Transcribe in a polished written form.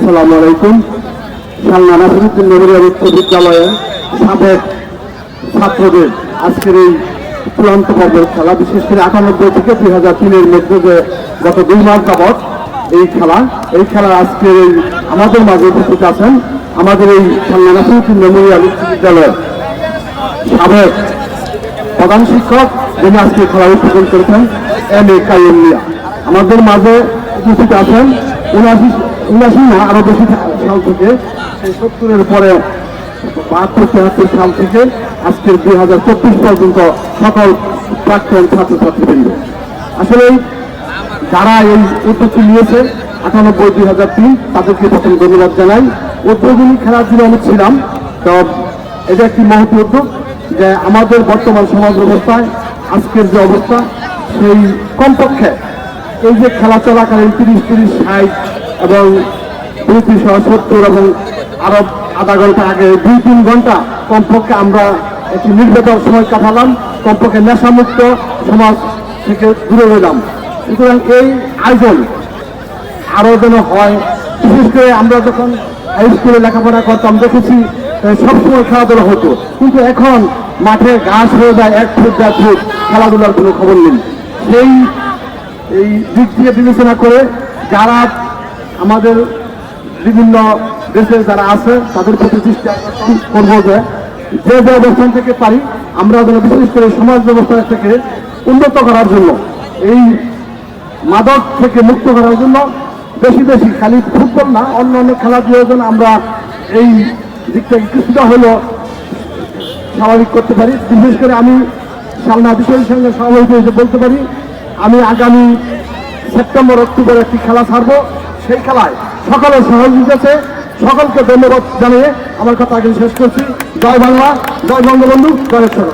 আসসালামু আলাইকুম। শালনা নাসিরউদ্দিন মেমোরিয়াল উচ্চ বিদ্যালয়ের সাবেক ছাত্রদের আজকের এই চূড়ান্ত পর্বের খেলা, বিশেষ করে 98 থেকে 2003-এর মধ্যে যে গত 2 মাস যাবৎ এই খেলা আজকের এই আমাদের মাঝে উপস্থিত আছেন আমাদের এই শালনা নাসিরউদ্দিন মেমোরিয়াল উচ্চ বিদ্যালয়ের সাবেক প্রধান শিক্ষক, যিনি আজকে খেলা উদ্বোধন করেছেন M.A. কাইয়ুম মিয়া। আমাদের মাঝে উপস্থিত আছেন 79 না আরো বেশি সাল থেকে, 70-এর পরে 72-73 সাল থেকে আজকের 2024 পর্যন্ত সকল প্রাক্তন ছাত্রছাত্রীবৃন্দ। আসলে যারা এই উদ্যোগটি নিয়েছে 98-2003 তাদেরকে প্রথম ধন্যবাদ জানাই। উদ্বোধনী খেলার জন্য আমি ছিলাম, তো এটা একটি মহৎ উদ্যোগ যে আমাদের বর্তমান সমাজ ব্যবস্থায় আজকের যে অবস্থা, সেই কমপক্ষে এই যে খেলা চলাকালীন 30-60 এবং 35-70 এবং আরো আধা ঘন্টা আগে 2-3 ঘন্টা কমপক্ষে আমরা একটি নির্বাচন সময় কাটালাম, কমপক্ষে নেশামুক্ত সমাজ থেকে দূরে রইলাম। সুতরাং এই আয়োজন আরো যেন হয়। বিশেষ করে আমরা যখন হাই স্কুলে লেখাপড়া করতাম দেখেছি সবসময় খেলাধুলা হতো, কিন্তু এখন মাঠে ঘাস হয়ে যায় 1 ফুট 1.5 ফুট, খেলাধুলার কোনো খবর নেই। এই দিক দিয়ে বিবেচনা করে যারা আমাদের বিভিন্ন দেশের যারা আছে তাদের প্রতি দৃষ্টি আকর্ষণ করবো যে যে অবস্থান থেকে পারি আমরা যেন বিশেষ করে সমাজ ব্যবস্থা থেকে উন্নত করার জন্য, এই মাদক থেকে মুক্ত করার জন্য বেশি বেশি খালি ফুটবল না অন্য অন্য খেলা দিয়ে যেন আমরা এই দিকটাকে কিছুটা হলেও স্বাভাবিক করতে পারি। বিশেষ করে আমি শালনা বিষয়ের সঙ্গে সভাপতি হিসেবে বলতে পারি, আমি আগামী সেপ্টেম্বর-অক্টোবরে একটি খেলা ছাড়বো। সেই খেলায় সকলের সহযোগিতা আছে। সকলকে ধন্যবাদ জানিয়ে আমার কথা আগে শেষ করছি। জয় বাংলা, জয় বঙ্গবন্ধু, জয় ঈশ্বর।